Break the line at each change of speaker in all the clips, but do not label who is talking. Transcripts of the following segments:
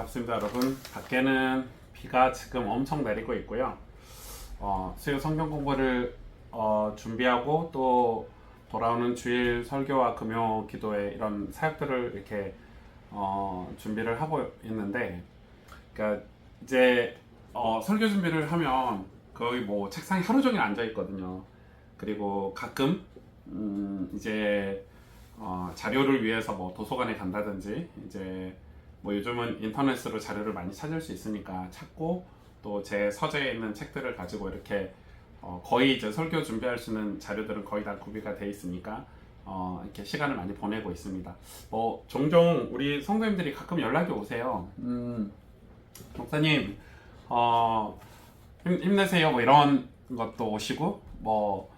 반갑습니다, 여러분. 밖에는 비가 지금 엄청 내리고 있고요. 수요 성경 공부를 준비하고 또 돌아오는 주일 설교와 금요 기도회 이런 사역들을 이렇게 준비를 하고 있는데, 그러니까 이제 설교 준비를 하면 거의 뭐 책상에 하루 종일 앉아 있거든요. 그리고 가끔 이제 자료를 위해서 뭐 도서관에 간다든지, 이제 뭐 요즘은 인터넷으로 자료를 많이 찾을 수 있으니까 찾고, 또 제 서재에 있는 책들을 가지고 이렇게 거의 이제 설교 준비할 수 있는 자료들은 거의 다 구비가 돼 있으니까 이렇게 시간을 많이 보내고 있습니다. 뭐 종종 우리 성도님들이 가끔 연락이 오세요. 목사님 힘내세요 뭐 이런 것도 오시고, 뭐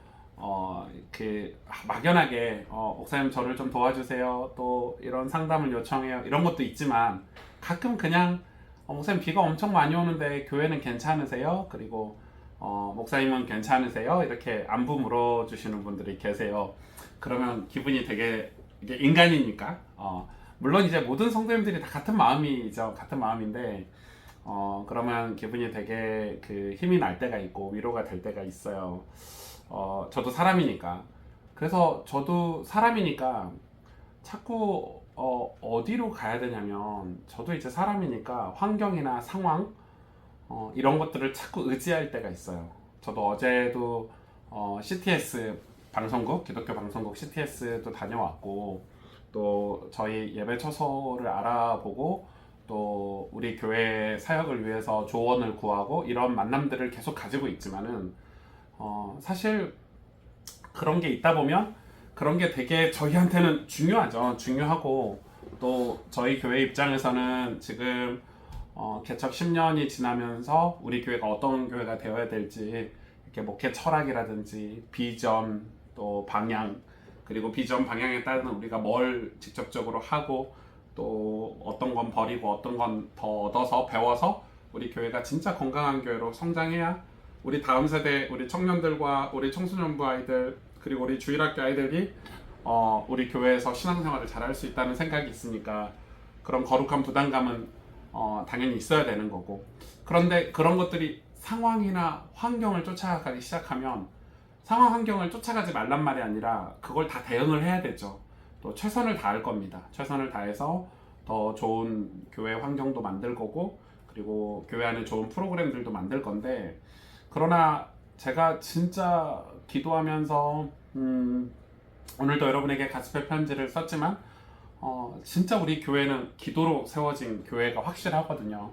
막연하게 목사님 저를 좀 도와주세요, 또 이런 상담을 요청해요, 이런 것도 있지만, 가끔 그냥 목사님 비가 엄청 많이 오는데 교회는 괜찮으세요? 그리고 목사님은 괜찮으세요? 이렇게 안부 물어주시는 분들이 계세요. 그러면 기분이 되게, 이게 인간이니까 물론 이제 모든 성도님들이 다 같은 마음이죠. 같은 마음인데 그러면 기분이 되게 힘이 날 때가 있고 위로가 될 때가 있어요. 저도 사람이니까. 그래서 저도 사람이니까 자꾸 어디로 가야 되냐면, 저도 이제 사람이니까 환경이나 상황 이런 것들을 자꾸 의지할 때가 있어요. 저도 어제도 CTS 방송국, 기독교 방송국 CTS도 다녀왔고, 또 저희 예배 처소를 알아보고, 또 우리 교회 사역을 위해서 조언을 구하고, 이런 만남들을 계속 가지고 있지만은 사실 그런 게 있다 보면 그런 게 되게 저희한테는 중요하죠. 중요하고, 또 저희 교회 입장에서는 지금 개척 10년이 지나면서 우리 교회가 어떤 교회가 되어야 될지, 이렇게 목회 철학이라든지 비전, 또 방향, 그리고 비전 방향에 따른 우리가 뭘 직접적으로 하고, 또 어떤 건 버리고 어떤 건 더 얻어서 배워서 우리 교회가 진짜 건강한 교회로 성장해야 우리 다음 세대, 우리 청년들과 우리 청소년부 아이들, 그리고 우리 주일학교 아이들이 우리 교회에서 신앙생활을 잘할 수 있다는 생각이 있으니까, 그런 거룩한 부담감은 당연히 있어야 되는 거고. 그런데 그런 것들이 상황이나 환경을 쫓아가기 시작하면, 상황 환경을 쫓아가지 말란 말이 아니라 그걸 다 대응을 해야 되죠. 또 최선을 다할 겁니다. 최선을 다해서 더 좋은 교회 환경도 만들 거고, 그리고 교회 안에 좋은 프로그램들도 만들 건데, 그러나 제가 진짜 기도하면서 오늘도 여러분에게 가스펠 편지를 썼지만, 진짜 우리 교회는 기도로 세워진 교회가 확실하거든요.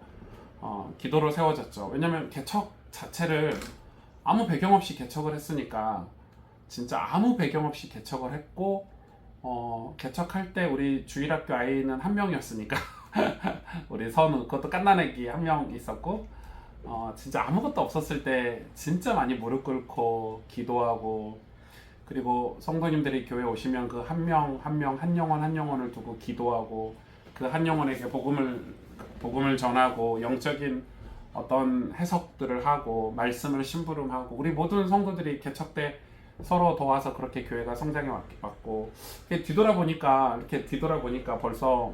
기도로 세워졌죠. 왜냐면 개척 자체를 아무 배경 없이 개척을 했으니까, 진짜 아무 배경 없이 개척을 했고, 개척할 때 우리 주일학교 아이는 한 명이었으니까 우리 선우, 그것도 갓난아기 한 명 있었고, 진짜 아무것도 없었을 때 진짜 많이 무릎 꿇고 기도하고, 그리고 성도님들이 교회 오시면 그 한 명 한 명, 한 영혼 한 영혼을 두고 기도하고, 그 한 영혼에게 복음을 전하고, 영적인 어떤 해석들을 하고, 말씀을 심부름하고, 우리 모든 성도들이 개척 때 서로 도와서 그렇게 교회가 성장해 왔고, 이렇게 뒤돌아보니까 벌써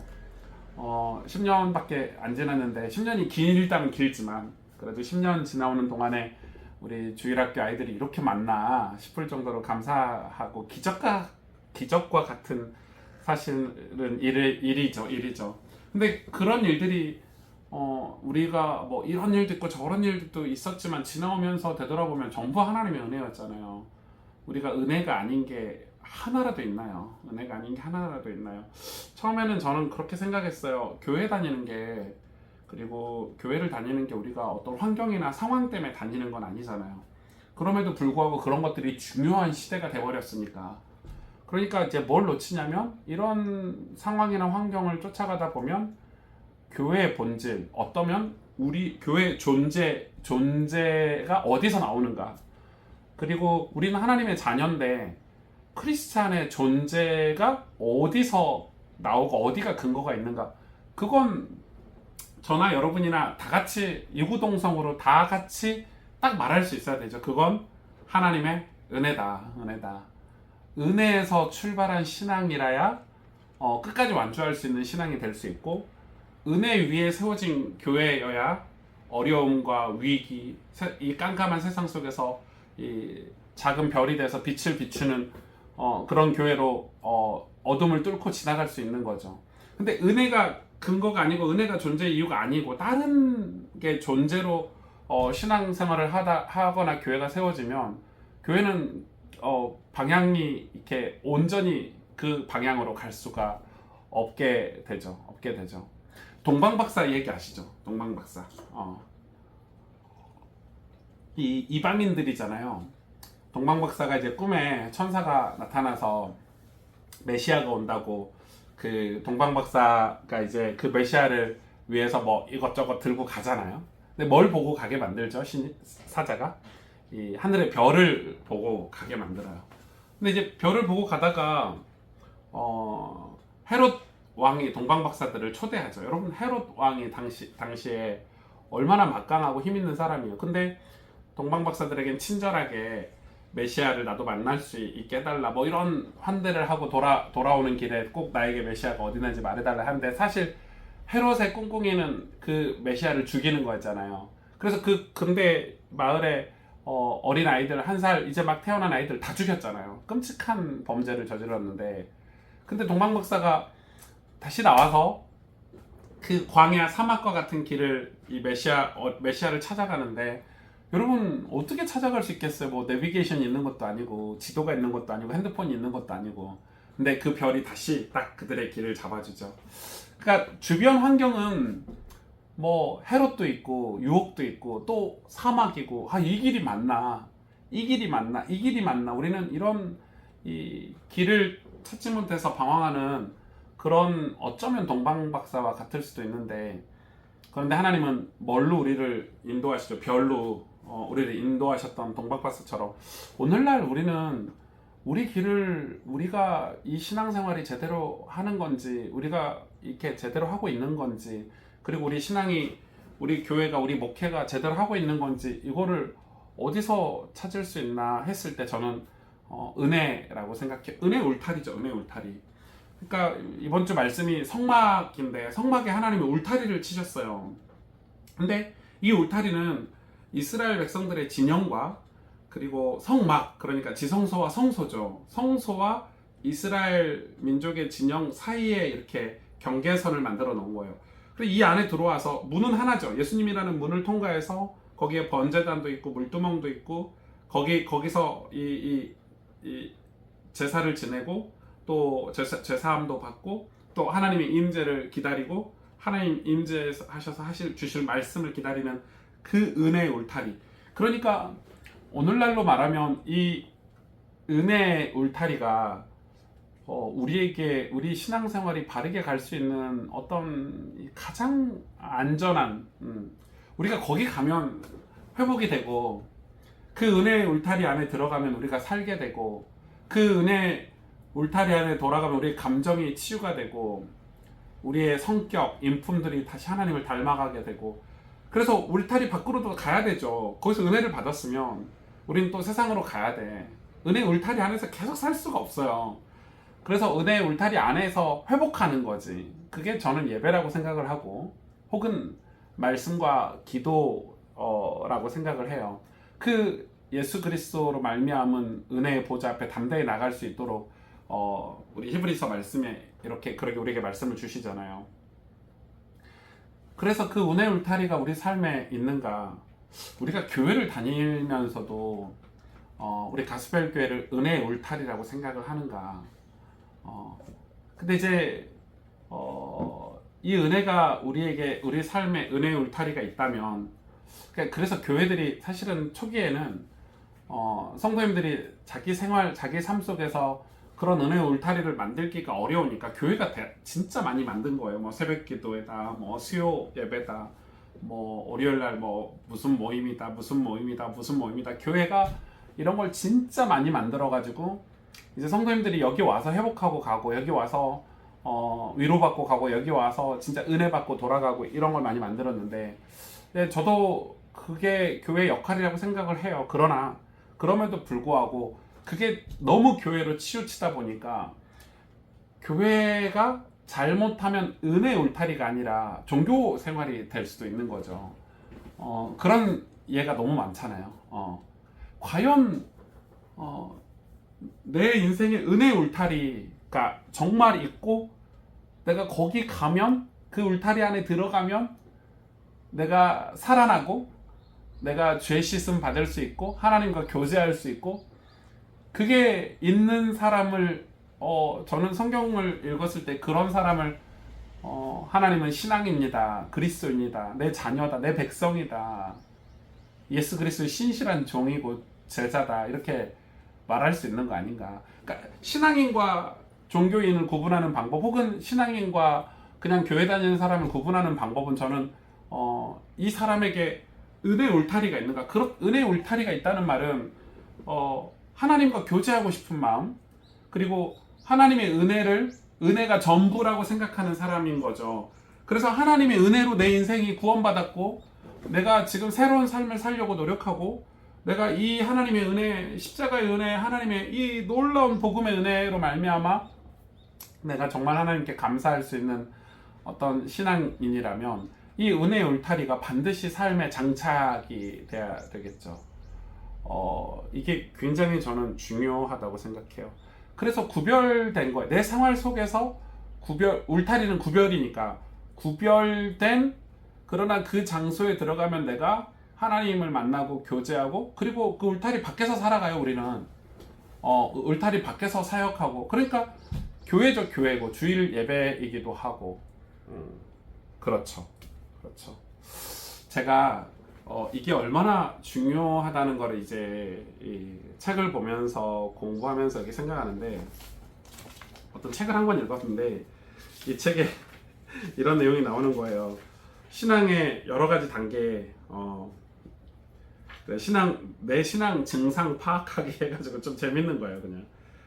10년밖에 안 지났는데, 10년이 길다면 길지만 그래도 10년 지나오는 동안에 우리 주일학교 아이들이 이렇게 많나 싶을 정도로 감사하고, 기적과 같은 사실은 일이죠. 근데 그런 일들이 우리가 뭐 이런 일도 있고 저런 일도 있었지만, 지나오면서 되돌아보면 전부 하나님의 은혜였잖아요. 우리가 은혜가 아닌 게 하나라도 있나요? 은혜가 아닌 게 하나라도 있나요? 처음에는 저는 그렇게 생각했어요. 교회 다니는 게, 그리고 교회를 다니는 게 우리가 어떤 환경이나 상황 때문에 다니는 건 아니잖아요. 그럼에도 불구하고 그런 것들이 중요한 시대가 돼버렸으니까. 그러니까 이제 뭘 놓치냐면, 이런 상황이나 환경을 쫓아가다 보면 교회의 본질, 어떠면 우리 교회 존재가 어디서 나오는가, 그리고 우리는 하나님의 자녀인데 크리스찬의 존재가 어디서 나오고 어디가 근거가 있는가, 그건 저나 여러분이나 다 같이 이구동성으로 다 같이 딱 말할 수 있어야 되죠. 그건 하나님의 은혜다. 은혜에서 출발한 신앙이라야 끝까지 완주할 수 있는 신앙이 될 수 있고, 은혜 위에 세워진 교회여야 어려움과 위기, 이 깜깜한 세상 속에서 이 작은 별이 돼서 빛을 비추는 그런 교회로 어둠을 뚫고 지나갈 수 있는 거죠. 근데 은혜가 근거가 아니고 은혜가 존재 이유가 아니고 다른 게 존재로 신앙생활을 하거나 교회가 세워지면 교회는 방향이 이렇게 온전히 그 방향으로 갈 수가 없게 되죠. 동방박사 얘기 아시죠? 동방박사. 이 이방인들이잖아요. 동방박사가 이제 꿈에 천사가 나타나서 메시아가 온다고 그 동방박사가 이제 그 메시아를 위해서 뭐 이것저것 들고 가잖아요. 근데 뭘 보고 가게 만들죠? 사자가 이 하늘의 별을 보고 가게 만들어요. 근데 이제 별을 보고 가다가 헤롯 왕이 동방박사들을 초대하죠. 여러분 헤롯 왕이 당시에 얼마나 막강하고 힘 있는 사람이에요. 근데 동방박사들에겐 친절하게 메시아를 나도 만날 수 있게 해달라 뭐 이런 환대를 하고 돌아오는 길에 꼭 나에게 메시아가 어디 있는지 말해달라 하는데 사실 헤롯의 꿍꿍이는 그 메시아를 죽이는 거였잖아요. 그래서 근데 마을에 어린 아이들 1살 이제 막 태어난 아이들 다 죽였잖아요. 끔찍한 범죄를 저질렀는데 근데 동방박사가 다시 나와서 그 광야 사막과 같은 길을 이 메시아를 찾아가는데 여러분 어떻게 찾아갈 수 있겠어요? 뭐 내비게이션이 있는 것도 아니고 지도가 있는 것도 아니고 핸드폰이 있는 것도 아니고 근데 그 별이 다시 딱 그들의 길을 잡아주죠. 그러니까 주변 환경은 뭐 헤롯도 있고 유혹도 있고 또 사막이고 이 길이 맞나 우리는 이런 이 길을 찾지 못해서 방황하는 그런 어쩌면 동방박사와 같을 수도 있는데 그런데 하나님은 뭘로 우리를 인도하시죠? 별로 우리를 인도하셨던 동방박사처럼 오늘날 우리는 우리 길을 우리가 이 신앙생활이 제대로 하는 건지 우리가 이렇게 제대로 하고 있는 건지 그리고 우리 신앙이 우리 교회가 우리 목회가 제대로 하고 있는 건지 이거를 어디서 찾을 수 있나 했을 때 저는 은혜라고 생각해요. 은혜 울타리죠. 은혜 울타리. 그러니까 이번 주 말씀이 성막인데 성막에 하나님이 울타리를 치셨어요. 근데 이 울타리는 이스라엘 백성들의 진영과 그리고 성막 그러니까 지성소와 성소죠. 성소와 이스라엘 민족의 진영 사이에 이렇게 경계선을 만들어 놓은 거예요. 그리고 이 안에 들어와서 문은 하나죠. 예수님이라는 문을 통과해서 거기에 번제단도 있고 물두멍도 있고 거기서 이 제사를 지내고 또 제사함도 받고 또 하나님의 임재를 기다리고 하나님 임재하셔서 주실 말씀을 기다리는 그 은혜의 울타리. 그러니까 오늘날로 말하면 이 은혜의 울타리가 우리에게 우리 신앙생활이 바르게 갈 수 있는 어떤 가장 안전한 우리가 거기 가면 회복이 되고 그 은혜의 울타리 안에 들어가면 우리가 살게 되고 그 은혜 울타리 안에 돌아가면 우리의 감정이 치유가 되고 우리의 성격, 인품들이 다시 하나님을 닮아가게 되고 그래서 울타리 밖으로도 가야 되죠. 거기서 은혜를 받았으면 우리는 또 세상으로 가야 돼. 은혜 울타리 안에서 계속 살 수가 없어요. 그래서 은혜 울타리 안에서 회복하는 거지. 그게 저는 예배라고 생각을 하고 혹은 말씀과 기도라고 생각을 해요. 그 예수 그리스도로 말미암은 은혜의 보좌 앞에 담대히 나갈 수 있도록 우리 히브리서 말씀에 그렇게 우리에게 말씀을 주시잖아요. 그래서 그 은혜 울타리가 우리 삶에 있는가? 우리가 교회를 다니면서도 우리 가스펠 교회를 은혜의 울타리라고 생각을 하는가? 근데 이제 이 은혜가 우리 삶에 은혜의 울타리가 있다면 그래서 교회들이 사실은 초기에는 성도님들이 자기 생활, 자기 삶 속에서 그런 은혜의 울타리를 만들기가 어려우니까 교회가 진짜 많이 만든 거예요. 뭐 새벽 기도회다, 뭐 수요 예배다, 뭐 월요일날 뭐 무슨 모임이다. 교회가 이런 걸 진짜 많이 만들어가지고 이제 성도님들이 여기 와서 회복하고 가고 여기 와서 위로받고 가고 여기 와서 진짜 은혜 받고 돌아가고 이런 걸 많이 만들었는데 저도 그게 교회의 역할이라고 생각을 해요. 그러나 그럼에도 불구하고 그게 너무 교회로 치우치다 보니까 교회가 잘못하면 은혜 울타리가 아니라 종교 생활이 될 수도 있는 거죠. 그런 예가 너무 많잖아요. 과연 내 인생에 은혜 울타리가 정말 있고 내가 거기 가면 그 울타리 안에 들어가면 내가 살아나고 내가 죄 씻음 받을 수 있고 하나님과 교제할 수 있고 그게 있는 사람을 저는 성경을 읽었을 때 그런 사람을 하나님은 신앙입니다. 그리스도입니다. 내 자녀다. 내 백성이다. 예수 그리스도의 신실한 종이고 제자다. 이렇게 말할 수 있는 거 아닌가. 그러니까 신앙인과 종교인을 구분하는 방법 혹은 신앙인과 그냥 교회 다니는 사람을 구분하는 방법은 저는 이 사람에게 은혜 울타리가 있는가. 그런 은혜 울타리가 있다는 말은 하나님과 교제하고 싶은 마음 그리고 하나님의 은혜가 전부라고 생각하는 사람인 거죠. 그래서 하나님의 은혜로 내 인생이 구원받았고 내가 지금 새로운 삶을 살려고 노력하고 내가 이 하나님의 은혜, 십자가의 은혜, 하나님의 이 놀라운 복음의 은혜로 말미암아 내가 정말 하나님께 감사할 수 있는 어떤 신앙인이라면 이 은혜의 울타리가 반드시 삶의 장착이 돼야 되겠죠. 이게 굉장히 저는 중요하다고 생각해요. 그래서 구별된 거예요. 내 생활 속에서 울타리는 구별이니까 구별된 그러나 그 장소에 들어가면 내가 하나님을 만나고 교제하고 그리고 그 울타리 밖에서 살아가요. 우리는 울타리 밖에서 사역하고 그러니까 교회적 교회고 주일 예배이기도 하고 그렇죠. 제가 이게 얼마나 중요하다는 걸 이제 이 책을 보면서 공부하면서 이렇게 생각하는데 어떤 책을 한 권 읽었는데 이 책에 이런 내용이 나오는 거예요. 신앙의 여러 가지 단계 내 신앙 증상 파악하기 해가지고 좀 재밌는 거예요. 그냥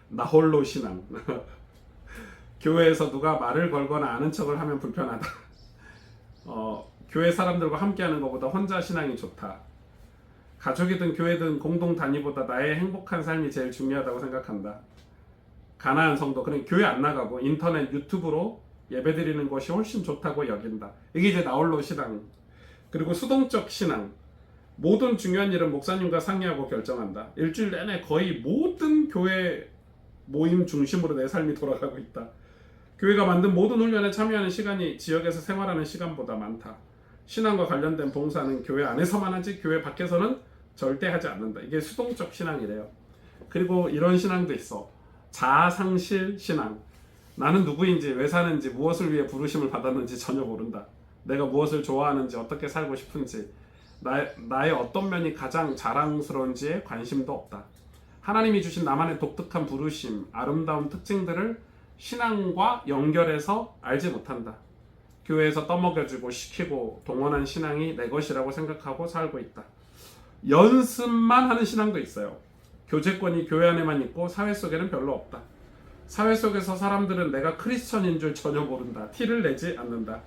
나 홀로 신앙 교회에서 누가 말을 걸거나 아는 척을 하면 불편하다. 교회 사람들과 함께하는 것보다 혼자 신앙이 좋다. 가족이든 교회든 공동 단위보다 나의 행복한 삶이 제일 중요하다고 생각한다. 가난한 성도, 그냥 교회 안 나가고 인터넷 유튜브로 예배드리는 것이 훨씬 좋다고 여긴다. 이게 이제 나홀로 신앙. 그리고 수동적 신앙. 모든 중요한 일은 목사님과 상의하고 결정한다. 일주일 내내 거의 모든 교회 모임 중심으로 내 삶이 돌아가고 있다. 교회가 만든 모든 훈련에 참여하는 시간이 지역에서 생활하는 시간보다 많다. 신앙과 관련된 봉사는 교회 안에서만 하지 교회 밖에서는 절대 하지 않는다. 이게 수동적 신앙이래요. 그리고 이런 신앙도 있어. 자아상실 신앙. 나는 누구인지, 왜 사는지, 무엇을 위해 부르심을 받았는지 전혀 모른다. 내가 무엇을 좋아하는지, 어떻게 살고 싶은지, 나의 어떤 면이 가장 자랑스러운지에 관심도 없다. 하나님이 주신 나만의 독특한 부르심, 아름다운 특징들을 신앙과 연결해서 알지 못한다. 교회에서 떠먹여주고 시키고 동원한 신앙이 내 것이라고 생각하고 살고 있다. 연습만 하는 신앙도 있어요. 교제권이 교회 안에만 있고 사회 속에는 별로 없다. 사회 속에서 사람들은 내가 크리스천인 줄 전혀 모른다. 티를 내지 않는다.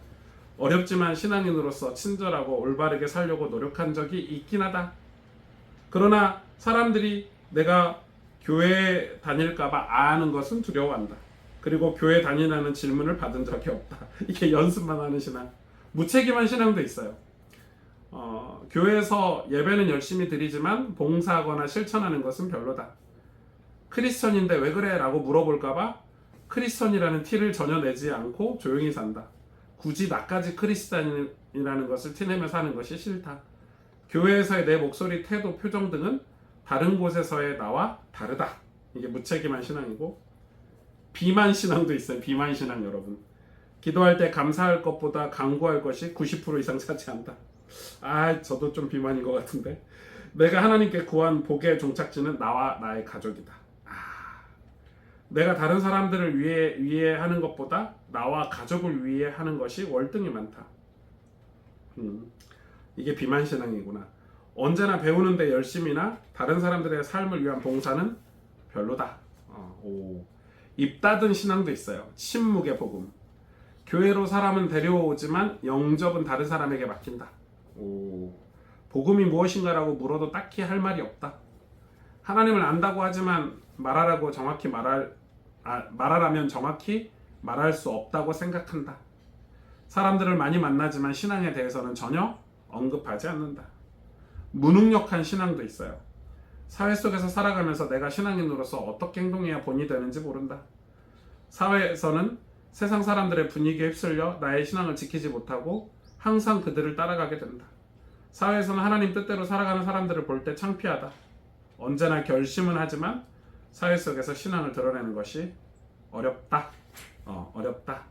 어렵지만 신앙인으로서 친절하고 올바르게 살려고 노력한 적이 있긴 하다. 그러나 사람들이 내가 교회 다닐까봐 아는 것은 두려워한다. 그리고 교회 다니라는 질문을 받은 적이 없다. 이게 연습만 하는 신앙. 무책임한 신앙도 있어요. 교회에서 예배는 열심히 드리지만 봉사하거나 실천하는 것은 별로다. 크리스천인데 왜 그래? 라고 물어볼까봐 크리스천이라는 티를 전혀 내지 않고 조용히 산다. 굳이 나까지 크리스천이라는 것을 티내며 사는 것이 싫다. 교회에서의 내 목소리, 태도, 표정 등은 다른 곳에서의 나와 다르다. 이게 무책임한 신앙이고 비만 신앙도 있어요. 비만 신앙 여러분. 기도할 때 감사할 것보다 간구할 것이 90% 이상 차지한다. 저도 좀 비만인 것 같은데. 내가 하나님께 구한 복의 종착지는 나와 나의 가족이다. 내가 다른 사람들을 위해 하는 것보다 나와 가족을 위해 하는 것이 월등히 많다. 이게 비만 신앙이구나. 언제나 배우는데 열심히나 다른 사람들의 삶을 위한 봉사는 별로다. 입 닫은 신앙도 있어요. 침묵의 복음. 교회로 사람은 데려오지만 영접은 다른 사람에게 맡긴다. 복음이 무엇인가라고 물어도 딱히 할 말이 없다. 하나님을 안다고 하지만 말하라면 정확히 말할 수 없다고 생각한다. 사람들을 많이 만나지만 신앙에 대해서는 전혀 언급하지 않는다. 무능력한 신앙도 있어요. 사회 속에서 살아가면서 내가 신앙인으로서 어떻게 행동해야 본이 되는지 모른다. 사회에서는 세상 사람들의 분위기에 휩쓸려 나의 신앙을 지키지 못하고 항상 그들을 따라가게 된다. 사회에서는 하나님 뜻대로 살아가는 사람들을 볼 때 창피하다. 언제나 결심은 하지만 사회 속에서 신앙을 드러내는 것이 어렵다. 어렵다.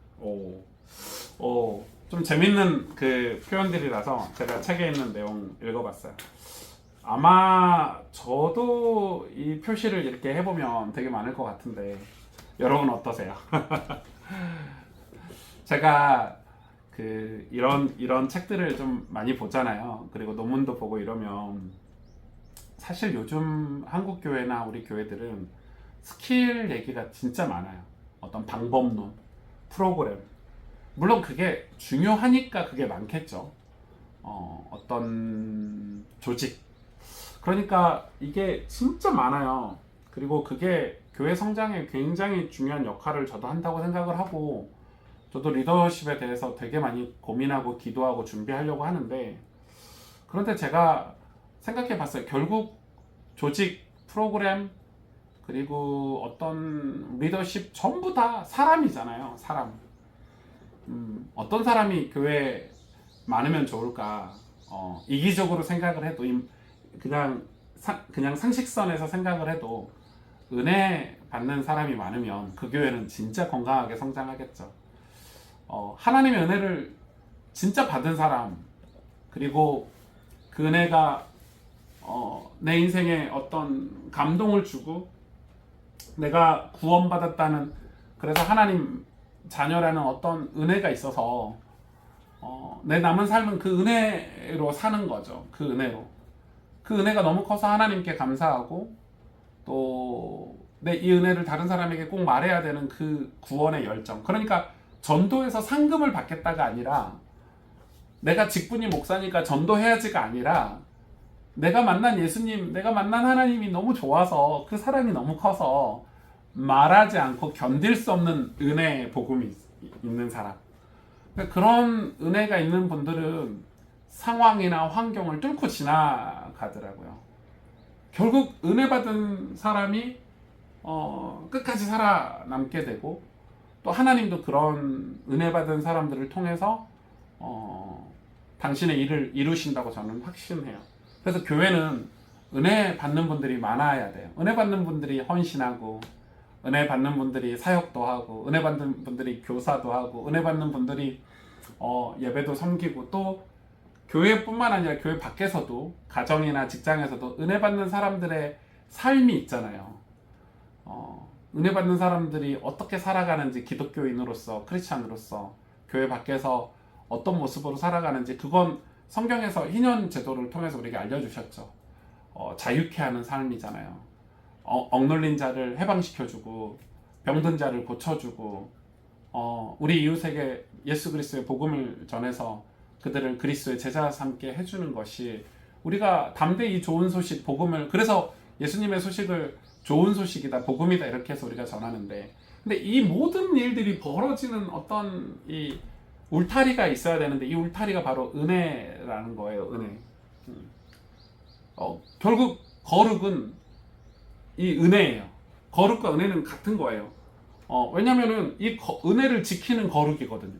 좀 재밌는 그 표현들이라서 제가 책에 있는 내용 읽어봤어요. 아마 저도 이 표시를 이렇게 해보면 되게 많을 것 같은데 여러분 어떠세요? 제가 그 이런 책들을 좀 많이 보잖아요. 그리고 논문도 보고 이러면 사실 요즘 한국 교회나 우리 교회들은 스킬 얘기가 진짜 많아요. 어떤 방법론, 프로그램. 물론 그게 중요하니까 그게 많겠죠. 어떤 조직. 그러니까 이게 진짜 많아요. 그리고 그게 교회 성장에 굉장히 중요한 역할을 저도 한다고 생각을 하고, 저도 리더십에 대해서 되게 많이 고민하고 기도하고 준비하려고 하는데, 그런데 제가 생각해 봤어요. 결국 조직, 프로그램, 그리고 어떤 리더십 전부 다 사람이잖아요. 사람. 어떤 사람이 교회에 많으면 좋을까? 이기적으로 생각을 해도 그냥 상식선에서 생각을 해도 은혜 받는 사람이 많으면 그 교회는 진짜 건강하게 성장하겠죠. 하나님의 은혜를 진짜 받은 사람, 그리고 그 은혜가 내 인생에 어떤 감동을 주고 내가 구원받았다는, 그래서 하나님 자녀라는 어떤 은혜가 있어서 내 남은 삶은 그 은혜로 사는 거죠. 그 은혜로. 그 은혜가 너무 커서 하나님께 감사하고, 또 내 이 은혜를 다른 사람에게 꼭 말해야 되는 그 구원의 열정. 그러니까 전도해서 상금을 받겠다가 아니라, 내가 직분이 목사니까 전도해야지가 아니라, 내가 만난 예수님, 내가 만난 하나님이 너무 좋아서 그 사랑이 너무 커서 말하지 않고 견딜 수 없는 은혜의 복음이 있는 사람. 그런 은혜가 있는 분들은 상황이나 환경을 뚫고 지나가더라고요. 결국 은혜 받은 사람이 끝까지 살아남게 되고, 또 하나님도 그런 은혜 받은 사람들을 통해서 당신의 일을 이루신다고 저는 확신해요. 그래서 교회는 은혜 받는 분들이 많아야 돼요. 은혜 받는 분들이 헌신하고, 은혜 받는 분들이 사역도 하고, 은혜 받는 분들이 교사도 하고, 은혜 받는 분들이 예배도 섬기고, 또 교회뿐만 아니라 교회 밖에서도, 가정이나 직장에서도 은혜 받는 사람들의 삶이 있잖아요. 은혜 받는 사람들이 어떻게 살아가는지, 기독교인으로서, 크리스찬으로서 교회 밖에서 어떤 모습으로 살아가는지, 그건 성경에서 희년 제도를 통해서 우리에게 알려주셨죠. 자유케 하는 삶이잖아요. 억눌린 자를 해방시켜주고, 병든 자를 고쳐주고, 우리 이웃에게 예수 그리스도의 복음을 전해서 그들을 그리스도의 제자 삼게 해주는 것이, 우리가 담대히 좋은 소식, 복음을, 그래서 예수님의 소식을 좋은 소식이다, 복음이다, 이렇게 해서 우리가 전하는데, 근데 이 모든 일들이 벌어지는 어떤 이 울타리가 있어야 되는데, 이 울타리가 바로 은혜라는 거예요. 은혜. 결국 거룩은 이 은혜예요. 거룩과 은혜는 같은 거예요. 왜냐면은 이 은혜를 지키는 거룩이거든요.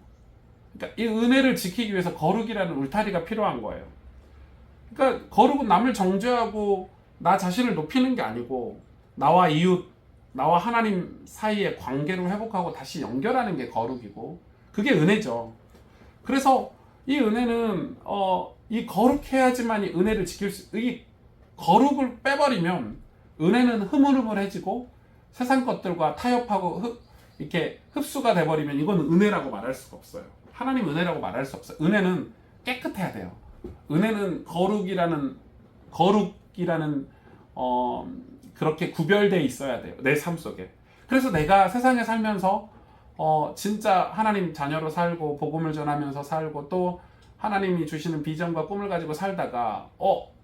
그러니까 이 은혜를 지키기 위해서 거룩이라는 울타리가 필요한 거예요. 그러니까 거룩은 남을 정죄하고 나 자신을 높이는 게 아니고, 나와 이웃, 나와 하나님 사이의 관계를 회복하고 다시 연결하는 게 거룩이고, 그게 은혜죠. 그래서 이 은혜는 이 거룩해야지만 이 은혜를 지킬 이 거룩을 빼버리면 은혜는 흐물흐물해지고 세상 것들과 타협하고 이렇게 흡수가 돼버리면 이건 은혜라고 말할 수가 없어요. 하나님 은혜라고 말할 수 없어요. 은혜는 깨끗해야 돼요. 은혜는 거룩이라는 그렇게 구별되어 있어야 돼요. 내 삶 속에. 그래서 내가 세상에 살면서 진짜 하나님 자녀로 살고, 복음을 전하면서 살고, 또 하나님이 주시는 비전과 꿈을 가지고 살다가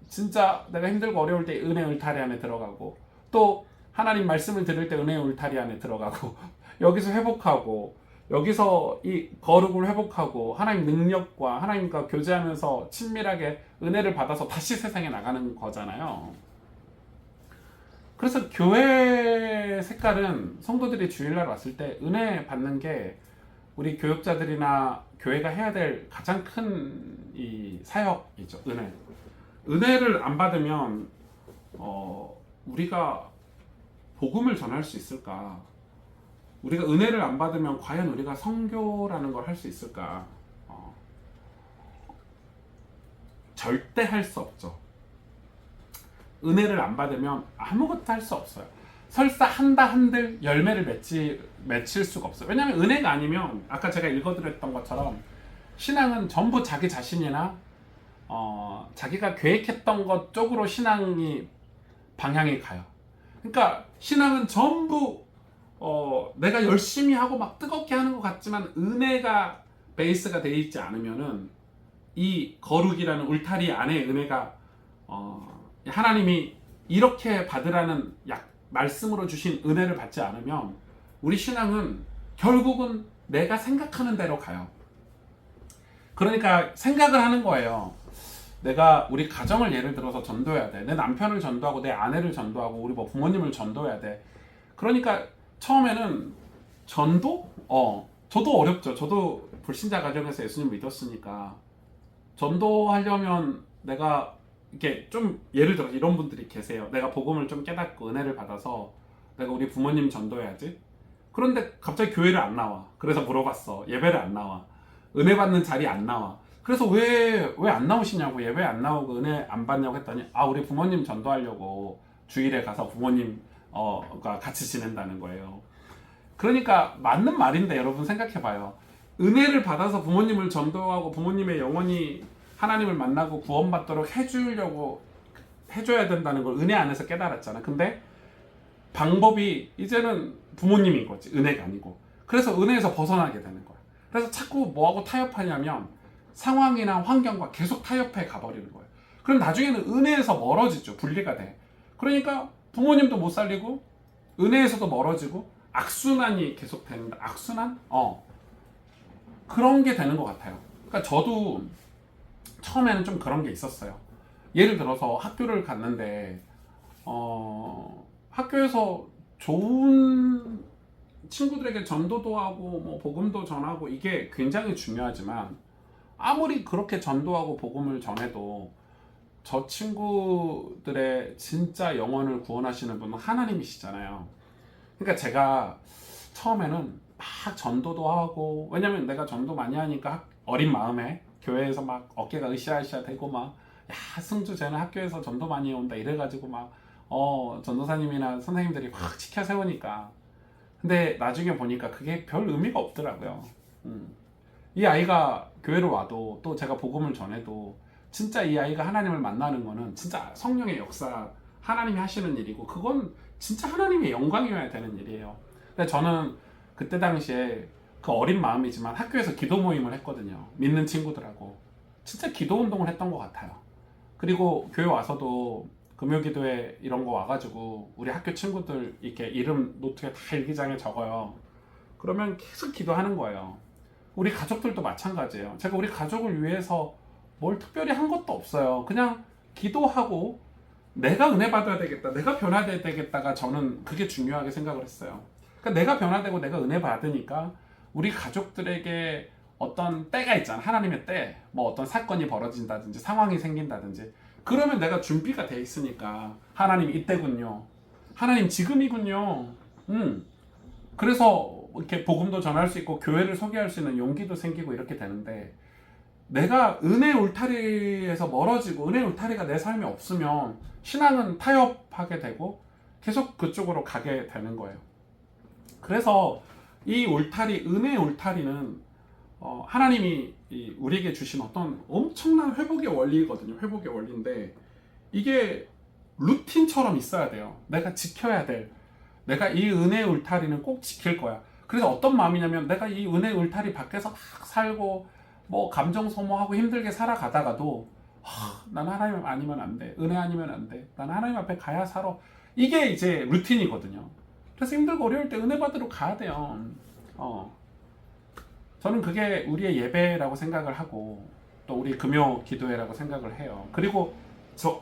진짜 내가 힘들고 어려울 때 은혜 울타리 안에 들어가고, 또 하나님 말씀을 들을 때 은혜 울타리 안에 들어가고 여기서 회복하고, 여기서 이 거룩을 회복하고 하나님 능력과 하나님과 교제하면서 친밀하게 은혜를 받아서 다시 세상에 나가는 거잖아요. 그래서 교회 색깔은 성도들이 주일날 왔을 때 은혜 받는 게 우리 교육자들이나 교회가 해야 될 가장 큰 이 사역이죠. 은혜를 안 받으면 우리가 복음을 전할 수 있을까? 우리가 은혜를 안 받으면 과연 우리가 선교라는 걸 할 수 있을까? 절대 할 수 없죠. 은혜를 안 받으면 아무것도 할 수 없어요. 설사 한다 한들 열매를 맺힐 수가 없어요. 왜냐하면 은혜가 아니면 아까 제가 읽어드렸던 것처럼 신앙은 전부 자기 자신이나 자기가 계획했던 것 쪽으로 신앙이 방향이 가요. 그러니까 신앙은 전부 내가 열심히 하고 막 뜨겁게 하는 것 같지만 은혜가 베이스가 되어 있지 않으면은 이 거룩이라는 울타리 안에 은혜가 하나님이 이렇게 받으라는 말씀으로 주신 은혜를 받지 않으면 우리 신앙은 결국은 내가 생각하는 대로 가요. 그러니까 생각을 하는 거예요. 내가 우리 가정을 예를 들어서 전도해야 돼. 내 남편을 전도하고 내 아내를 전도하고 우리 뭐 부모님을 전도해야 돼. 그러니까 처음에는 전도? 저도 어렵죠. 저도 불신자 가정에서 예수님 믿었으니까 전도하려면 내가 이렇게 좀 예를 들어 이런 분들이 계세요. 내가 복음을 좀 깨닫고 은혜를 받아서 내가 우리 부모님 전도해야지. 그런데 갑자기 교회를 안 나와. 그래서 물어봤어. 예배를 안 나와. 은혜 받는 자리 안 나와. 그래서 왜 안 나오시냐고, 예배 안 나오고 은혜 안 받냐고 했더니 우리 부모님 전도하려고 주일에 가서 부모님과 같이 지낸다는 거예요. 그러니까 맞는 말인데 여러분 생각해봐요. 은혜를 받아서 부모님을 전도하고 부모님의 영혼이 하나님을 만나고 구원받도록 해줘야 된다는 걸 은혜 안에서 깨달았잖아. 근데 방법이 이제는 부모님인 거지, 은혜가 아니고. 그래서 은혜에서 벗어나게 되는 거야. 그래서 자꾸 뭐하고 타협하냐면 상황이나 환경과 계속 타협해 가버리는 거예요. 그럼 나중에는 은혜에서 멀어지죠. 분리가 돼. 그러니까 부모님도 못 살리고 은혜에서도 멀어지고 악순환이 계속 된다. 악순환? 그런 게 되는 것 같아요. 그러니까 저도 처음에는 좀 그런 게 있었어요. 예를 들어서 학교를 갔는데 학교에서 좋은 친구들에게 전도도 하고 뭐 복음도 전하고 이게 굉장히 중요하지만 아무리 그렇게 전도하고 복음을 전해도 저 친구들의 진짜 영혼을 구원하시는 분은 하나님이시잖아요. 그러니까 제가 처음에는 막 전도도 하고, 왜냐면 내가 전도 많이 하니까 어린 마음에 교회에서 막 어깨가 으쌰으쌰 되고 막, 야 승주 쟤는 학교에서 전도 많이 온다 이래가지고 막 전도사님이나 선생님들이 확 지켜 세우니까. 근데 나중에 보니까 그게 별 의미가 없더라고요. 이 아이가 교회로 와도 또 제가 복음을 전해도 진짜 이 아이가 하나님을 만나는 거는 진짜 성령의 역사, 하나님이 하시는 일이고 그건 진짜 하나님의 영광이어야 되는 일이에요. 근데 저는 그때 당시에 그 어린 마음이지만 학교에서 기도 모임을 했거든요. 믿는 친구들하고 진짜 기도 운동을 했던 것 같아요. 그리고 교회 와서도 금요기도회 이런 거 와가지고 우리 학교 친구들 이렇게 이름 노트에 다 일기장에 적어요. 그러면 계속 기도하는 거예요. 우리 가족들도 마찬가지예요. 제가 우리 가족을 위해서 뭘 특별히 한 것도 없어요. 그냥 기도하고 내가 은혜 받아야 되겠다, 내가 변화돼야 되겠다가 저는 그게 중요하게 생각을 했어요. 그러니까 내가 변화되고 내가 은혜 받으니까 우리 가족들에게 어떤 때가 있잖아. 하나님의 때, 뭐 어떤 사건이 벌어진다든지 상황이 생긴다든지 그러면 내가 준비가 돼 있으니까 하나님 이때군요, 하나님 지금이군요. 그래서 이렇게 복음도 전할 수 있고 교회를 소개할 수 있는 용기도 생기고 이렇게 되는데, 내가 은혜 울타리에서 멀어지고 은혜 울타리가 내 삶에 없으면 신앙은 타협하게 되고 계속 그쪽으로 가게 되는 거예요. 그래서 이 울타리, 은혜의 울타리는 하나님이 우리에게 주신 어떤 엄청난 회복의 원리거든요. 회복의 원리인데 이게 루틴처럼 있어야 돼요. 내가 지켜야 될, 내가 이 은혜의 울타리는 꼭 지킬 거야. 그래서 어떤 마음이냐면 내가 이 은혜의 울타리 밖에서 막 살고 뭐 감정 소모하고 힘들게 살아가다가도 난 하나님 아니면 안 돼, 은혜 아니면 안 돼, 난 하나님 앞에 가야 살아. 이게 이제 루틴이거든요. 그래서 힘들고 어려울 때 은혜 받으러 가야 돼요. 저는 그게 우리의 예배라고 생각을 하고 또 우리 금요 기도회라고 생각을 해요. 그리고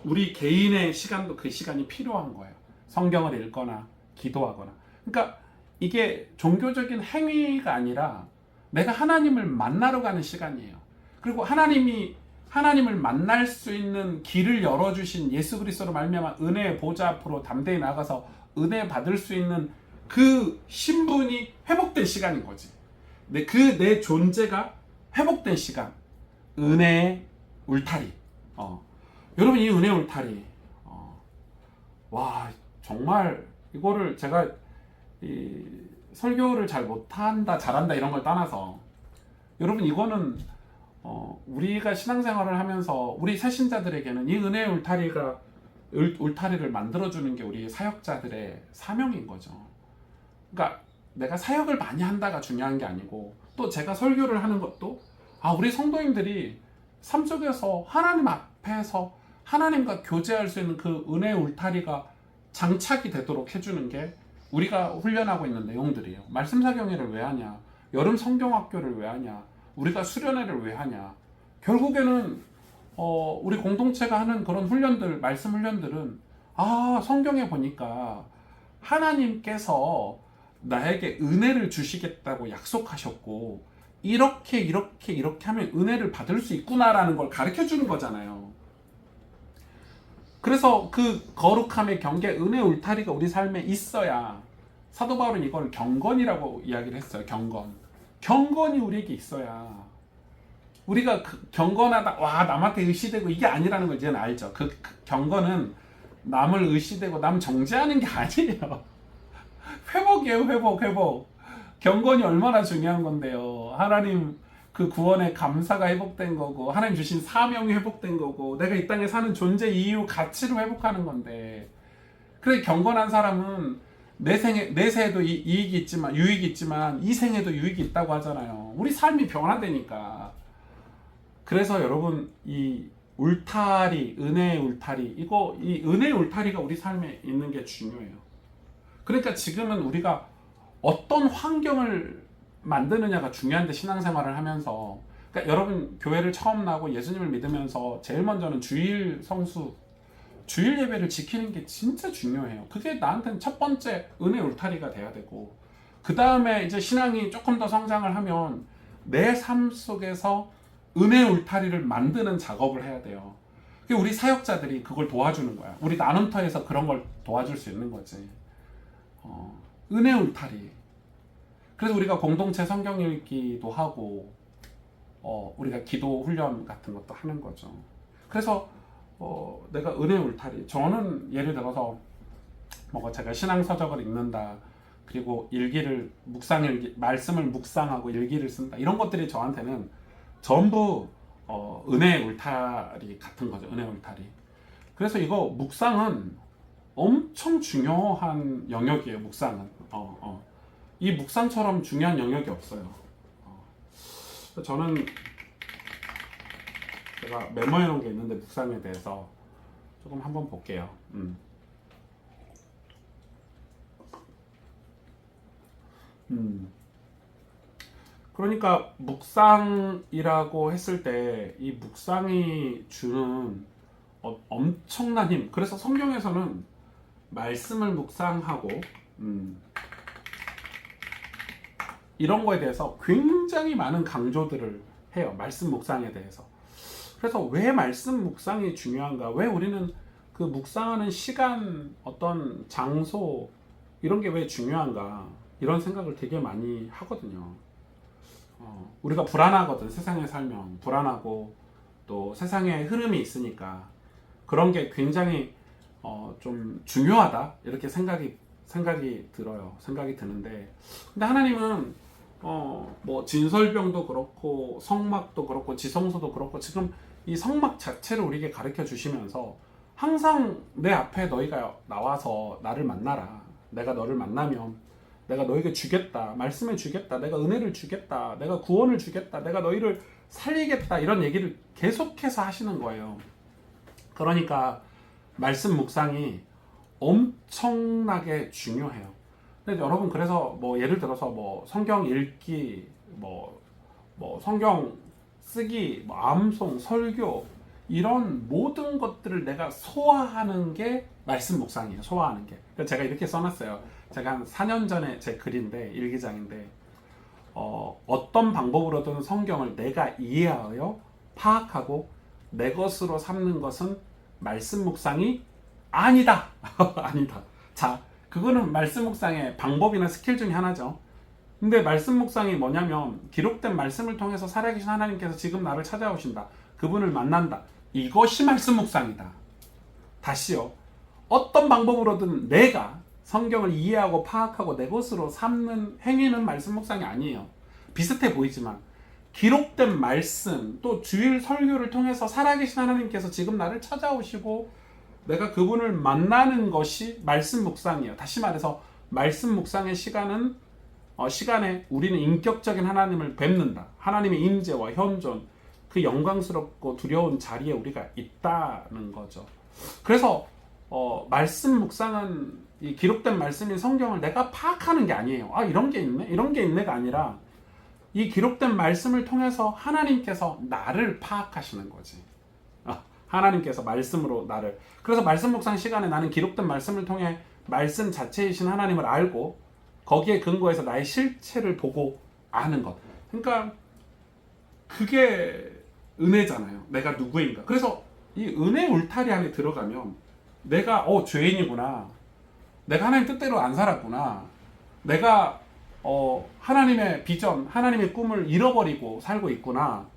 우리 개인의 시간도 그 시간이 필요한 거예요. 성경을 읽거나 기도하거나. 그러니까 이게 종교적인 행위가 아니라 내가 하나님을 만나러 가는 시간이에요. 그리고 하나님을 만날 수 있는 길을 열어주신 예수 그리스도로 말미암아 은혜의 보좌 앞으로 담대히 나가서 은혜 받을 수 있는 그 신분이 회복된 시간인 거지. 내 존재가 회복된 시간. 은혜의 울타리. 여러분, 이 은혜의 울타리. 와, 정말 이거를 제가 설교를 잘 못한다, 잘한다 이런 걸 떠나서 여러분, 이거는 우리가 신앙생활을 하면서 우리 새신자들에게는 이 은혜의 울타리를 만들어주는 게 우리 사역자들의 사명인 거죠. 그러니까 내가 사역을 많이 한다가 중요한 게 아니고, 또 제가 설교를 하는 것도 우리 성도님들이 삶 속에서 하나님 앞에서 하나님과 교제할 수 있는 그 은혜의 울타리가 장착이 되도록 해주는 게 우리가 훈련하고 있는 내용들이에요. 말씀 사경회를 왜 하냐? 여름 성경학교를 왜 하냐? 우리가 수련회를 왜 하냐? 결국에는 우리 공동체가 하는 그런 훈련들, 말씀 훈련들은 성경에 보니까 하나님께서 나에게 은혜를 주시겠다고 약속하셨고 이렇게 하면 은혜를 받을 수 있구나라는 걸 가르쳐 주는 거잖아요. 그래서 그 거룩함의 경계, 은혜 울타리가 우리 삶에 있어야, 사도 바울은 이걸 경건이라고 이야기를 했어요. 경건이 우리에게 있어야 우리가 경건하다, 남한테 의시되고 이게 아니라는 걸 이제는 알죠. 그 경건은 남을 의시되고 남 정죄하는 게 아니에요. 회복이에요. 회복. 경건이 얼마나 중요한 건데요. 하나님 그 구원의 감사가 회복된 거고, 하나님 주신 사명이 회복된 거고, 내가 이 땅에 사는 존재 이유, 가치를 회복하는 건데, 그래 경건한 사람은 내 생에도 유익이 있지만 이 생에도 유익이 있다고 하잖아요. 우리 삶이 변화되니까. 그래서 여러분, 이 울타리, 은혜의 울타리, 이 은혜의 울타리가 우리 삶에 있는 게 중요해요. 그러니까 지금은 우리가 어떤 환경을 만드느냐가 중요한데, 신앙생활을 하면서. 그러니까 여러분, 교회를 처음 나고 예수님을 믿으면서 제일 먼저는 주일 예배를 지키는 게 진짜 중요해요. 그게 나한테는 첫 번째 은혜 울타리가 돼야 되고, 그 다음에 이제 신앙이 조금 더 성장을 하면 내 삶 속에서 은혜 울타리를 만드는 작업을 해야 돼요. 우리 사역자들이 그걸 도와주는 거야. 우리 나눔터에서 그런 걸 도와줄 수 있는 거지. 은혜 울타리. 그래서 우리가 공동체 성경 읽기도 하고, 우리가 기도 훈련 같은 것도 하는 거죠. 그래서 내가 은혜 울타리. 저는 예를 들어서 제가 신앙 서적을 읽는다, 그리고 말씀을 묵상하고 일기를 쓴다, 이런 것들이 저한테는 전부 은혜의 울타리 같은 거죠. 은혜 울타리. 그래서 이거 묵상은 엄청 중요한 영역이에요. 묵상은 이 묵상처럼 중요한 영역이 없어요. 저는 제가 메모해 놓은 게 있는데, 묵상에 대해서 조금 한번 볼게요. 그러니까 묵상이라고 했을 때 이 묵상이 주는 엄청난 힘. 그래서 성경에서는 말씀을 묵상하고 이런 거에 대해서 굉장히 많은 강조들을 해요. 말씀 묵상에 대해서. 그래서 왜 말씀 묵상이 중요한가? 왜 우리는 그 묵상하는 시간, 어떤 장소, 이런 게 왜 중요한가? 이런 생각을 되게 많이 하거든요. 우리가 불안하거든. 세상에 살면 불안하고, 또 세상에 흐름이 있으니까 그런 게 굉장히 좀 중요하다, 이렇게 생각이 들어요. 생각이 드는데, 근데 하나님은 진설병도 그렇고 성막도 그렇고 지성소도 그렇고, 지금 이 성막 자체를 우리에게 가르쳐 주시면서 항상 내 앞에 너희가 나와서 나를 만나라. 내가 너를 만나면 내가 너에게 주겠다. 말씀을 주겠다. 내가 은혜를 주겠다. 내가 구원을 주겠다. 내가 너희를 살리겠다. 이런 얘기를 계속해서 하시는 거예요. 그러니까 말씀 묵상이 엄청나게 중요해요. 근데 여러분, 그래서 예를 들어서 성경 읽기, 뭐 성경 쓰기, 뭐 암송, 설교 이런 모든 것들을 내가 소화하는 게 말씀 묵상이에요. 소화하는 게. 그래서 제가 이렇게 써놨어요. 제가 한 4년 전에 제 글인데 일기장인데 어떤 방법으로든 성경을 내가 이해하여 파악하고 내 것으로 삼는 것은 말씀 묵상이 아니다. 아니다. 자, 그거는 말씀 묵상의 방법이나 스킬 중에 하나죠. 근데 말씀 묵상이 뭐냐면 기록된 말씀을 통해서 살아계신 하나님께서 지금 나를 찾아오신다. 그분을 만난다. 이것이 말씀 묵상이다. 다시요. 어떤 방법으로든 내가 성경을 이해하고 파악하고 내 것으로 삼는 행위는 말씀 묵상이 아니에요. 비슷해 보이지만 기록된 말씀 또 주일 설교를 통해서 살아계신 하나님께서 지금 나를 찾아오시고 내가 그분을 만나는 것이 말씀 묵상이에요. 다시 말해서 말씀 묵상의 시간에 우리는 인격적인 하나님을 뵙는다. 하나님의 임재와 현존, 그 영광스럽고 두려운 자리에 우리가 있다는 거죠. 그래서 말씀 묵상은 이 기록된 말씀인 성경을 내가 파악하는 게 아니에요. 아, 이런 게 있네? 이런 게 있네가 아니라 이 기록된 말씀을 통해서 하나님께서 나를 파악하시는 거지. 하나님께서 말씀으로 나를. 그래서 말씀 묵상 시간에 나는 기록된 말씀을 통해 말씀 자체이신 하나님을 알고 거기에 근거해서 나의 실체를 보고 아는 것. 그러니까 그게 은혜잖아요. 내가 누구인가. 그래서 이 은혜 울타리 안에 들어가면 내가 죄인이구나. 내가 하나님 뜻대로 안 살았구나. 내가 하나님의 비전, 하나님의 꿈을 잃어버리고 살고 있구나.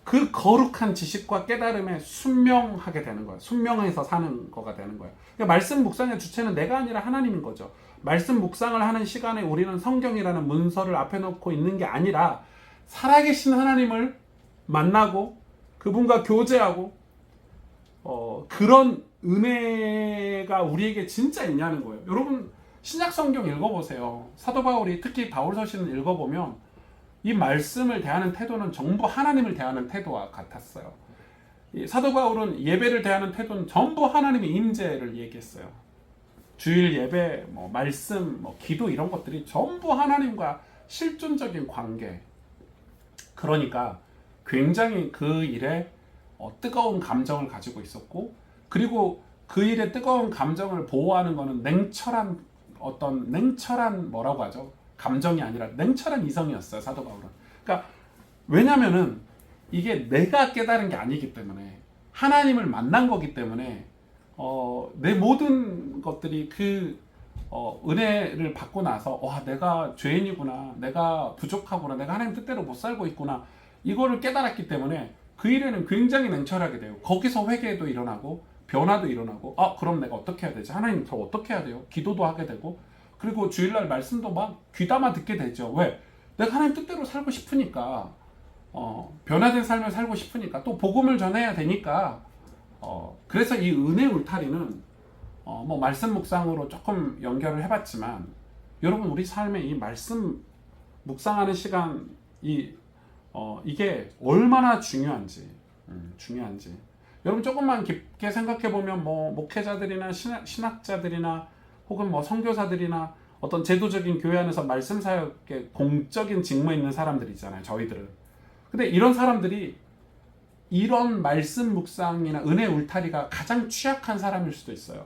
그 거룩한 지식과 깨달음에 순명하게 되는 거예요. 순명해서 사는 거가 되는 거예요. 그러니까 말씀 묵상의 주체는 내가 아니라 하나님인 거죠. 말씀 묵상을 하는 시간에 우리는 성경이라는 문서를 앞에 놓고 있는 게 아니라 살아계신 하나님을 만나고 그분과 교제하고 그런 은혜가 우리에게 진짜 있냐는 거예요. 여러분 신약 성경 읽어보세요. 사도 바울이 특히 바울 서신을 읽어보면 이 말씀을 대하는 태도는 전부 하나님을 대하는 태도와 같았어요. 이 사도 바울은 예배를 대하는 태도는 전부 하나님의 임재를 얘기했어요. 주일 예배, 말씀, 기도 이런 것들이 전부 하나님과 실존적인 관계. 그러니까 굉장히 그 일에 뜨거운 감정을 가지고 있었고, 그리고 그 일의 뜨거운 감정을 보호하는 것은 냉철한 뭐라고 하죠? 감정이 아니라 냉철한 이성이었어요, 사도 바울은. 그러니까 왜냐면은 이게 내가 깨달은 게 아니기 때문에 하나님을 만난 거기 때문에 내 모든 것들이 그 은혜를 받고 나서 와, 내가 죄인이구나, 내가 부족하구나, 내가 하나님 뜻대로 못 살고 있구나, 이거를 깨달았기 때문에 그 일에는 굉장히 냉철하게 돼요. 거기서 회개도 일어나고 변화도 일어나고, 그럼 내가 어떻게 해야 되지? 하나님 저 어떻게 해야 돼요? 기도도 하게 되고, 그리고 주일날 말씀도 막 귀담아 듣게 되죠. 왜? 내가 하나님 뜻대로 살고 싶으니까, 변화된 삶을 살고 싶으니까, 또 복음을 전해야 되니까. 그래서 이 은혜 울타리는 말씀 묵상으로 조금 연결을 해봤지만, 여러분 우리 삶에 이 말씀 묵상하는 시간 이게 얼마나 중요한지. 여러분 조금만 깊게 생각해 보면 목회자들이나 신학자들이나 혹은 선교사들이나 어떤 제도적인 교회 안에서 말씀 사역에 공적인 직무에 있는 사람들 있잖아요, 저희들은. 근데 이런 사람들이 이런 말씀 묵상이나 은혜 울타리가 가장 취약한 사람일 수도 있어요.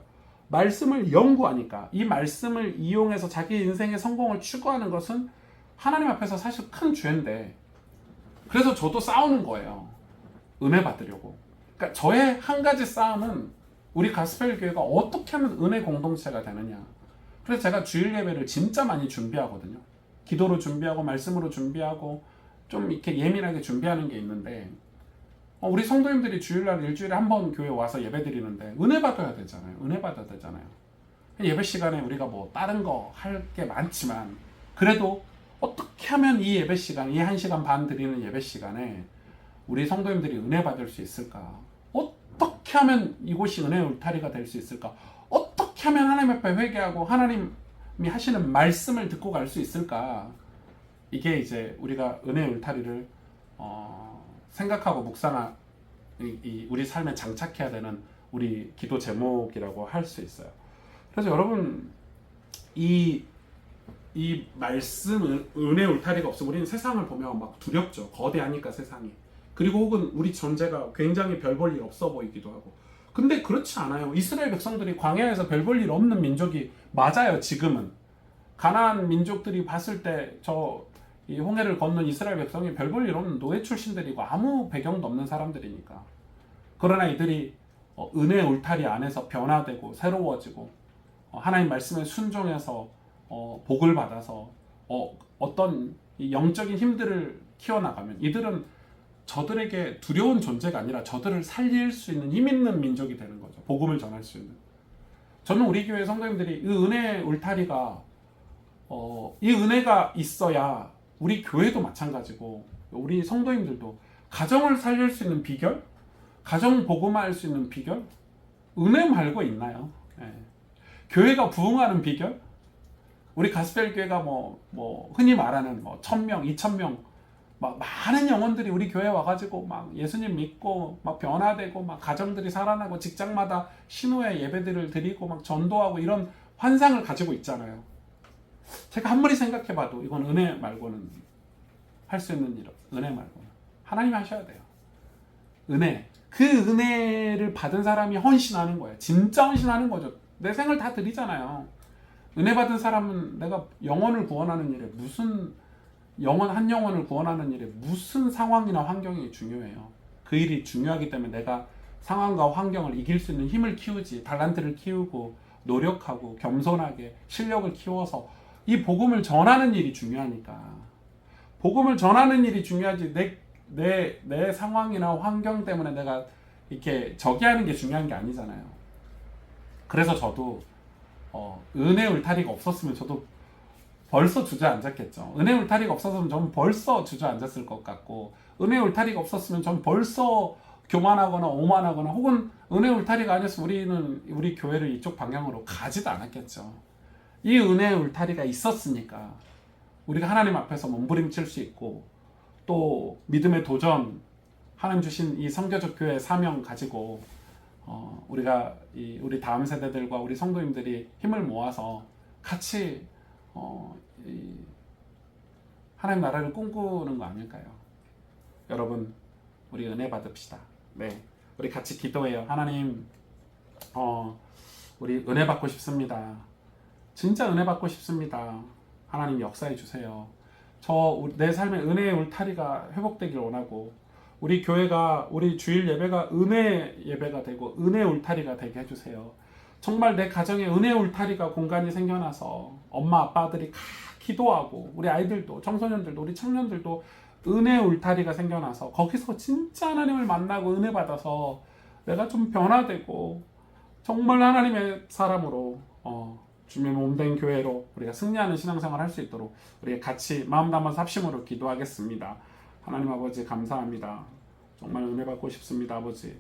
말씀을 연구하니까 이 말씀을 이용해서 자기 인생의 성공을 추구하는 것은 하나님 앞에서 사실 큰 죄인데, 그래서 저도 싸우는 거예요. 은혜 받으려고. 그러니까 저의 한 가지 싸움은 우리 가스펠 교회가 어떻게 하면 은혜 공동체가 되느냐. 그래서 제가 주일 예배를 진짜 많이 준비하거든요. 기도로 준비하고 말씀으로 준비하고 좀 이렇게 예민하게 준비하는 게 있는데, 우리 성도님들이 주일날 일주일에 한 번 교회 와서 예배 드리는데 은혜 받아야 되잖아요. 예배 시간에 우리가 다른 거 할 게 많지만, 그래도 어떻게 하면 이 예배 시간, 이 1시간 반 드리는 예배 시간에 우리 성도님들이 은혜 받을 수 있을까? 어떻게 하면 이곳이 은혜 울타리가 될 수 있을까? 어떻게 하면 하나님 앞에 회개하고 하나님이 하시는 말씀을 듣고 갈 수 있을까? 이게 이제 우리가 은혜 울타리를 생각하고 묵상한 우리 삶에 장착해야 되는 우리 기도 제목이라고 할 수 있어요. 그래서 여러분 이 이 말씀 은혜 울타리가 없으면 우리는 세상을 보면 막 두렵죠. 거대하니까 세상이. 그리고 혹은 우리 존재가 굉장히 별 볼 일 없어 보이기도 하고. 근데 그렇지 않아요. 이스라엘 백성들이 광야에서 별 볼 일 없는 민족이 맞아요. 지금은 가나안 민족들이 봤을 때 이 홍해를 건넌 이스라엘 백성이 별 볼 일 없는 노예 출신들이고 아무 배경도 없는 사람들이니까. 그러나 이들이 은혜 울타리 안에서 변화되고 새로워지고 하나님 말씀에 순종해서 복을 받아서 어떤 영적인 힘들을 키워나가면 이들은 저들에게 두려운 존재가 아니라 저들을 살릴 수 있는 힘 있는 민족이 되는 거죠. 복음을 전할 수 있는. 저는 우리 교회 성도님들이 이 은혜 울타리가 이 은혜가 있어야 우리 교회도 마찬가지고 우리 성도님들도 가정을 살릴 수 있는 비결, 가정 복음화할 수 있는 비결, 은혜 말고 있나요? 네. 교회가 부흥하는 비결, 우리 가스펠 교회가 뭐 흔히 말하는 1,000명, 2,000명 막 많은 영혼들이 우리 교회 와가지고 막 예수님 믿고 막 변화되고 막 가정들이 살아나고 직장마다 신호의 예배들을 드리고 막 전도하고 이런 환상을 가지고 있잖아요. 제가 아무리 생각해봐도 이건 은혜 말고는 할 수 있는 일, 은혜 말고는 하나님이 하셔야 돼요. 은혜, 그 은혜를 받은 사람이 헌신하는 거예요. 진짜 헌신하는 거죠. 내 생을 다 드리잖아요. 은혜 받은 사람은 내가 영혼을 구원하는 일에 한 영혼을 구원하는 일에 무슨 상황이나 환경이 중요해요. 그 일이 중요하기 때문에 내가 상황과 환경을 이길 수 있는 힘을 키우지, 달란트를 키우고 노력하고 겸손하게 실력을 키워서 이 복음을 전하는 일이 중요하니까. 복음을 전하는 일이 중요하지 내 상황이나 환경 때문에 내가 이렇게 저기하는 게 중요한 게 아니잖아요. 그래서 저도 은혜 울타리가 없었으면 저도 벌써 주저앉았겠죠. 은혜 울타리가 없었으면 저는 벌써 주저앉았을 것 같고, 은혜 울타리가 없었으면 저는 벌써 교만하거나 오만하거나 혹은 은혜 울타리가 아니었으면 우리 교회를 이쪽 방향으로 가지도 않았겠죠. 이 은혜 울타리가 있었으니까 우리가 하나님 앞에서 몸부림칠 수 있고, 또 믿음의 도전, 하나님 주신 이 성교적 교회 사명 가지고 우리가 우리 다음 세대들과 우리 성도님들이 힘을 모아서 같이 하나님 나라를 꿈꾸는 거 아닐까요? 여러분, 우리 은혜 받읍시다. 네, 우리 같이 기도해요. 하나님, 우리 은혜 받고 싶습니다. 진짜 은혜 받고 싶습니다. 하나님 역사해 주세요. 내 삶의 은혜의 울타리가 회복되길 원하고, 우리 교회가, 우리 주일 예배가 은혜 예배가 되고 은혜 울타리가 되게 해주세요. 정말 내 가정에 은혜 울타리가 공간이 생겨나서 엄마 아빠들이 기도하고, 우리 아이들도, 청소년들도, 우리 청년들도 은혜 울타리가 생겨나서 거기서 진짜 하나님을 만나고 은혜 받아서 내가 좀 변화되고 정말 하나님의 사람으로 주님의 몸된 교회로 우리가 승리하는 신앙생활 할 수 있도록 우리 같이 마음 담아서 합심으로 기도하겠습니다. 하나님 아버지 감사합니다. 정말 은혜 받고 싶습니다. 아버지,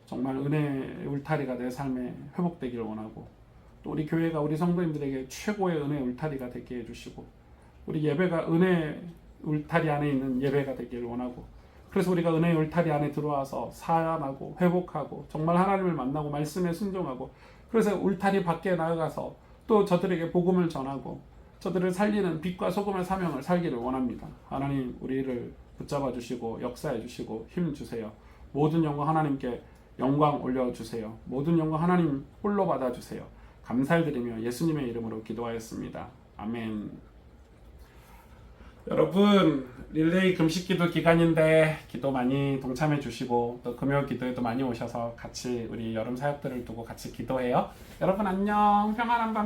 정말 은혜의 울타리가 내 삶에 회복되기를 원하고, 또 우리 교회가 우리 성도님들에게 최고의 은혜의 울타리가 되게 해주시고, 우리 예배가 은혜 울타리 안에 있는 예배가 되기를 원하고, 그래서 우리가 은혜의 울타리 안에 들어와서 사안하고 회복하고 정말 하나님을 만나고 말씀에 순종하고, 그래서 울타리 밖에 나아가서 또 저들에게 복음을 전하고 저들을 살리는 빛과 소금의 사명을 살기를 원합니다. 하나님, 우리를 붙잡아 주시고 역사해 주시고 힘 주세요. 모든 영광 하나님께 영광 올려주세요. 모든 영광 하나님 홀로 받아주세요. 감사드리며 예수님의 이름으로 기도하였습니다. 아멘. 여러분, 릴레이 금식기도 기간인데 기도 많이 동참해 주시고, 또 금요 기도에도 많이 오셔서 같이 우리 여름 사역들을 두고 같이 기도해요. 여러분 안녕. 평안한 밤